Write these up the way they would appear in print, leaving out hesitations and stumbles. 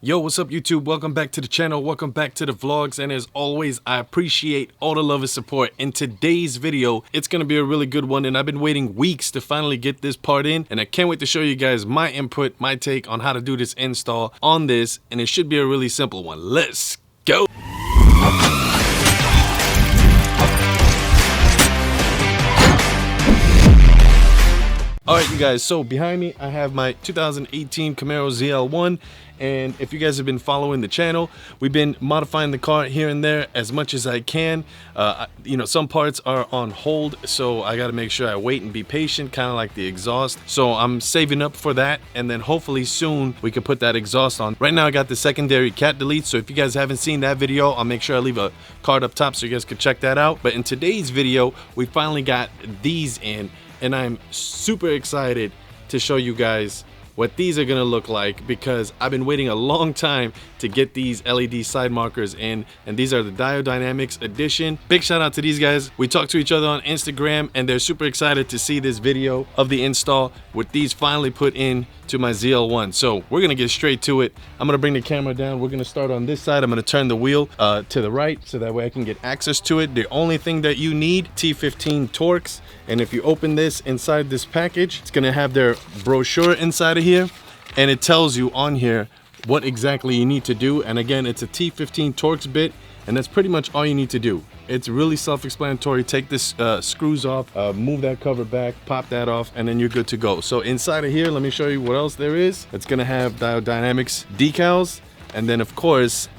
Yo, what's up YouTube? Welcome back to the channel, welcome back to the vlogs, and as always, I appreciate all the love and support. In today's video, it's gonna be a really good one, and I've been waiting weeks to finally get this part in, and I can't wait to show you guys my input, my take on how to do this install on this, and it should be a really simple one. Let's go! Alright you guys, so behind me I have my 2018 Camaro ZL1, and if you guys have been following the channel, we've been modifying the car here and there as much as I can. You know, some parts are on hold, so I gotta make sure I wait and be patient, kind of like the exhaust. So I'm saving up for that, and then hopefully soon we can put that exhaust on. Right now I got the secondary cat delete, so if you guys haven't seen that video, I'll make sure I leave a card up top so you guys can check that out. But in today's video, we finally got these in, and I'm super excited to show you guys what these are gonna look like, because I've been waiting a long time to get these LED side markers in, and these are the Diode Dynamics edition. Big shout out to these guys. We talked to each other on Instagram, and they're super excited to see this video of the install with these finally put in to my ZL1. So we're gonna get straight to it. I'm gonna bring the camera down. We're gonna start on this side. I'm gonna turn the wheel to the right so that way I can get access to it. The only thing that you need, T15 Torx, and if you open this inside this package, it's gonna have their brochure inside of here, and it tells you on here what exactly you need to do. And again, it's a T15 Torx bit, and that's pretty much all you need to do. It's really self-explanatory. Take this screws off, move that cover back, pop that off, and then you're good to go. So inside of here, let me show you what else there is. It's gonna have Diode Dynamics decals, and then of course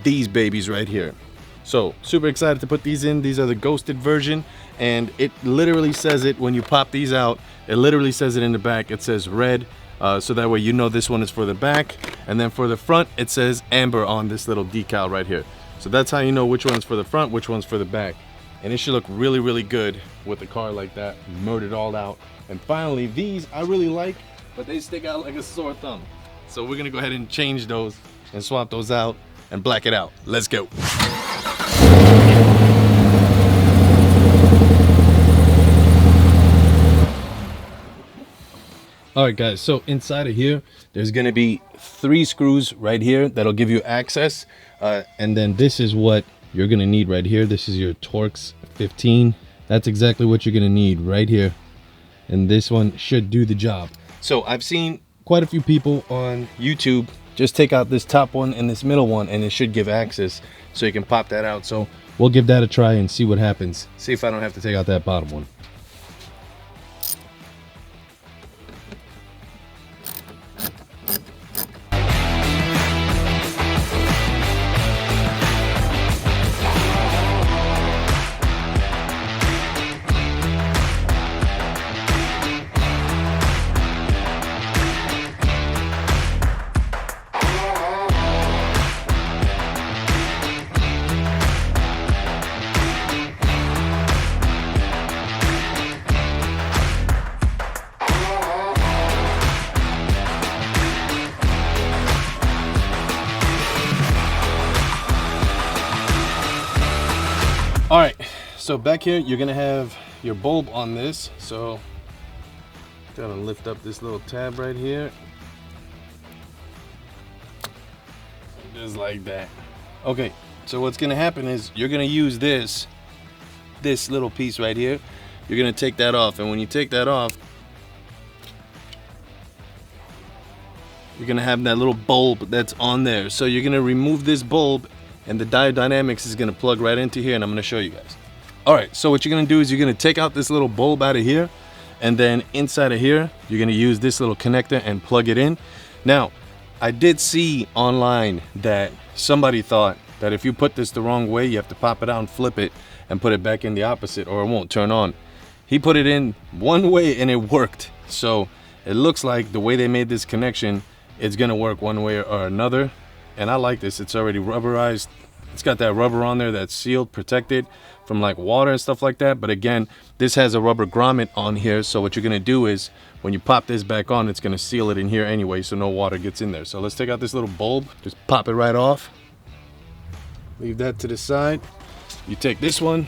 these babies right here. So super excited to put these in. These are the ghosted version, and it literally says it when you pop these out. It literally says it in the back. It says red, so that way you know this one is for the back, and then for the front it says amber on this little decal right here. So that's how you know which one's for the front, which one's for the back. And it should look really, really good with a car like that, murdered all out. And finally, these I really like, but they stick out like a sore thumb. So we're gonna go ahead and change those and swap those out and black it out. Let's go. Alright guys, so inside of here, there's gonna be 3 screws right here that'll give you access. And then this is what you're gonna need right here. This is your Torx 15. That's exactly what you're gonna need right here. And this one should do the job. So I've seen quite a few people on YouTube just take out this top one and this middle one, and it should give access so you can pop that out. So we'll give that a try and see what happens. See if I don't have to take out that bottom one. All right, so back here you're gonna have your bulb on this. So gonna lift up this little tab right here, just like that. Okay, so what's gonna happen is you're gonna use this little piece right here. You're gonna take that off, and when you take that off, you're gonna have that little bulb that's on there. So you're gonna remove this bulb, and the Diode Dynamics is gonna plug right into here, and I'm gonna show you guys. All right, so what you're gonna do is you're gonna take out this little bulb out of here, and then inside of here, you're gonna use this little connector and plug it in. Now, I did see online that somebody thought that if you put this the wrong way, you have to pop it out and flip it and put it back in the opposite, or it won't turn on. He put it in one way and it worked. So it looks like the way they made this connection, it's gonna work one way or another. And I like this. It's already rubberized. It's got that rubber on there that's sealed, protected from like water and stuff like that. But again, this has a rubber grommet on here. So what you're gonna do is when you pop this back on, it's gonna seal it in here anyway, so no water gets in there. So let's take out this little bulb, just pop it right off. Leave that to the side. You take this one,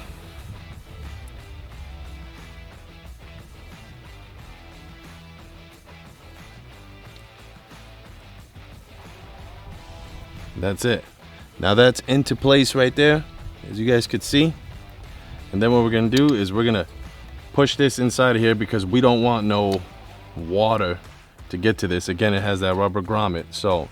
That's it. Now that's into place right there, as you guys could see. And then what we're gonna do is we're gonna push this inside of here because we don't want no water to get to this. Again, it has that rubber grommet, so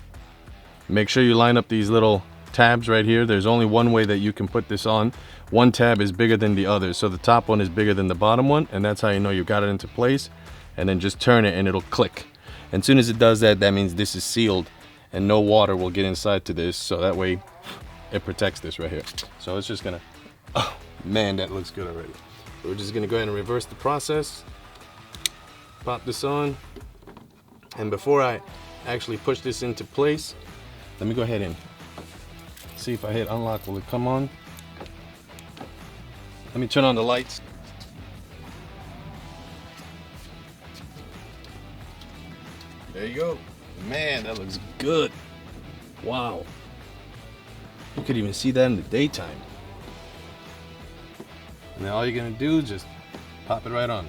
make sure you line up these little tabs right here. There's only one way that you can put this on. One tab is bigger than the other, so the top one is bigger than the bottom one, and that's how you know you got it into place. And then just turn it and it'll click. And as soon as it does that, that means this is sealed and no water will get inside to this, so that way it protects this right here. So it's just gonna, oh man, that looks good already. So we're just gonna go ahead and reverse the process, pop this on, and before I actually push this into place, let me go ahead and see if I hit unlock, will it come on? Let me turn on the lights. There you go. Man, that looks good. Wow. You could even see that in the daytime. And then all you're gonna do is just pop it right on.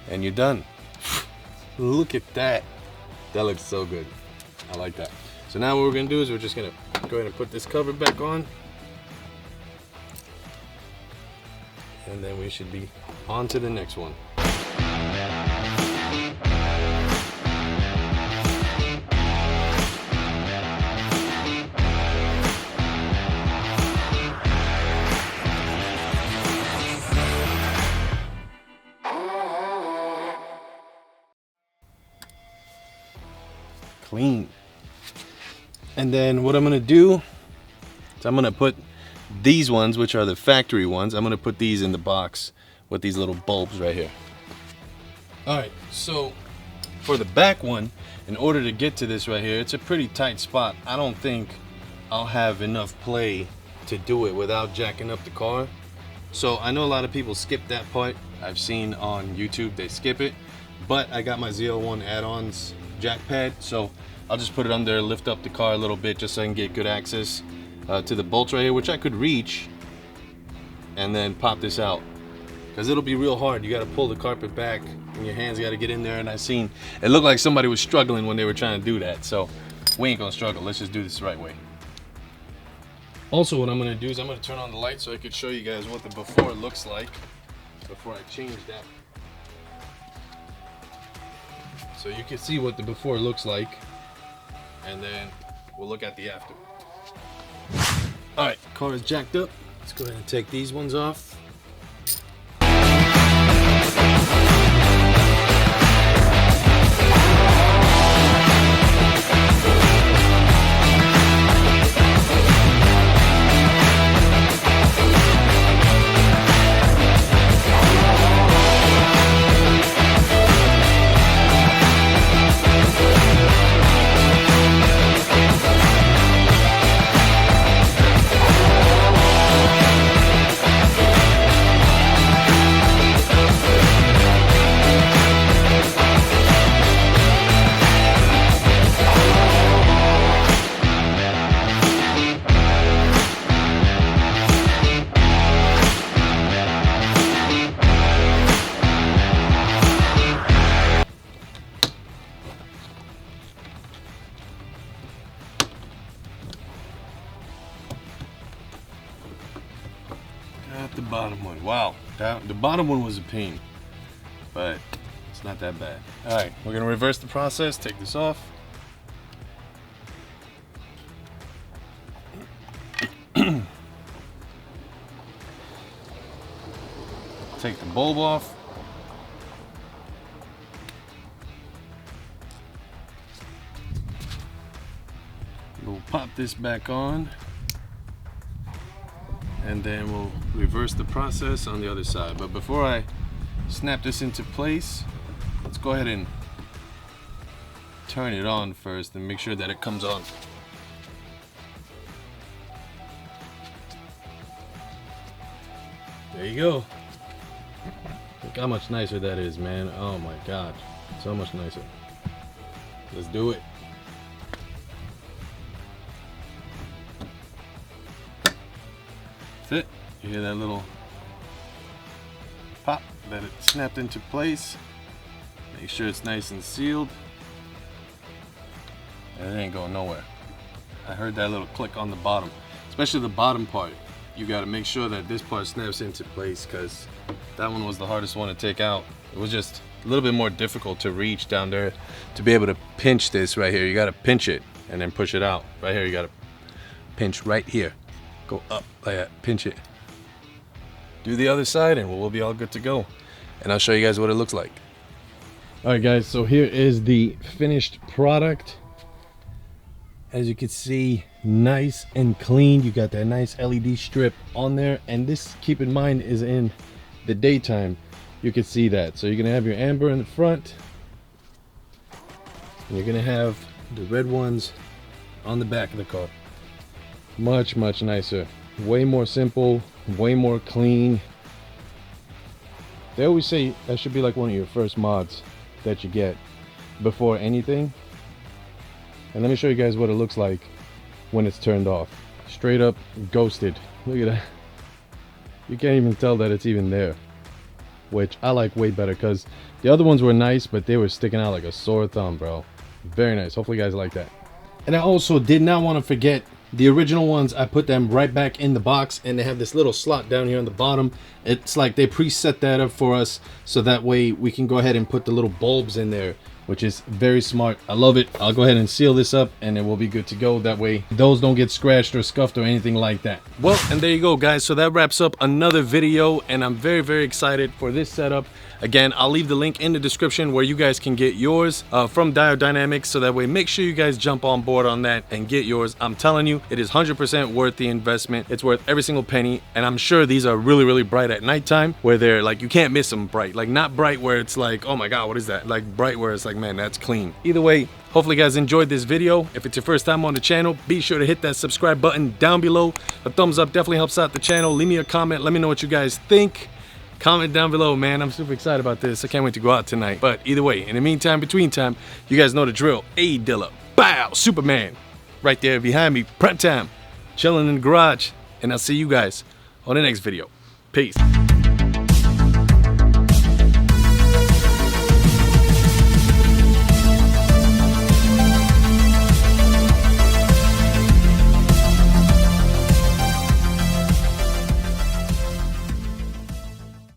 And you're done. Look at that. That looks so good. I like that. So now what we're gonna do is we're just gonna go ahead and put this cover back on. And then we should be on to the next one. Clean. And then what I'm gonna do is I'm gonna put these ones, which are the factory ones, I'm gonna put these in the box with these little bulbs right here. All right, so for the back one, in order to get to this right here, it's a pretty tight spot. I don't think I'll have enough play to do it without jacking up the car. So I know a lot of people skip that part. I've seen on YouTube they skip it, but I got my ZL1 add-ons jack pad, so I'll just put it under, lift up the car a little bit just so I can get good access to the bolts right here, which I could reach, and then pop this out, because it'll be real hard. You got to pull the carpet back and your hands got to get in there, and I seen it looked like somebody was struggling when they were trying to do that, so we ain't gonna struggle. Let's just do this the right way. Also, what I'm gonna do is I'm gonna turn on the light so I could show you guys what the before looks like before I change that. So you can see what the before looks like, and then we'll look at the after. All right, car is jacked up. Let's go ahead and take these ones off. The bottom one, wow, the bottom one was a pain, but it's not that bad. All right, we're gonna reverse the process, take this off. Take the bulb off. We'll pop this back on. And then we'll reverse the process on the other side. But before I snap this into place, let's go ahead and turn it on first and make sure that it comes on. There you go. Look how much nicer that is, man. Oh my God, so much nicer. Let's do it. It. You hear that little pop that it snapped into place. Make sure it's nice and sealed. and it ain't going nowhere. I heard that little click on the bottom, especially the bottom part. You got to make sure that this part snaps into place, because that one was the hardest one to take out. It was just a little bit more difficult to reach down there to be able to pinch this right here. You got to pinch it and then push it out. Right here, you got to pinch right here. Go up like that, pinch it. Do the other side and we'll be all good to go. And I'll show you guys what it looks like. All right, guys, so here is the finished product. As you can see, nice and clean. You got that nice LED strip on there, and this, keep in mind, is in the daytime. You can see that. So you're gonna have your amber in the front, and you're gonna have the red ones on the back of the car. Much nicer, way more simple, way more clean. They always say that should be like one of your first mods that you get before anything. And let me show you guys what it looks like when it's turned off. Straight up ghosted. Look at that. You can't even tell that it's even there, which I like way better, because the other ones were nice, but they were sticking out like a sore thumb, bro. Very nice. Hopefully you guys like that. And I also did not want to forget the original ones. I put them right back in the box, and they have this little slot down here on the bottom. It's like they preset that up for us, so that way we can go ahead and put the little bulbs in there, which is very smart. I love it. I'll go ahead and seal this up, and it will be good to go. That way those don't get scratched or scuffed or anything like that. Well, and there you go, guys. So that wraps up another video, and I'm very excited for this setup. Again, I'll leave the link in the description where you guys can get yours from Diode Dynamics, so that way make sure you guys jump on board on that and get yours. I'm telling you, it is 100% worth the investment. It's worth every single penny, and I'm sure these are really bright at nighttime, where they're like, you can't miss them bright. Like, not bright where it's like, oh my god, what is that? Like bright where it's like, man, that's clean. Either way, hopefully you guys enjoyed this video. If it's your first time on the channel, be sure to hit that subscribe button down below. A thumbs up definitely helps out the channel. Leave me a comment, let me know what you guys think. Comment down below, man. I'm super excited about this. I can't wait to go out tonight. But either way, in the meantime, between time, you guys know the drill. A Dilla, bow, Superman. Right there behind me, prep time. Chilling in the garage. And I'll see you guys on the next video. Peace.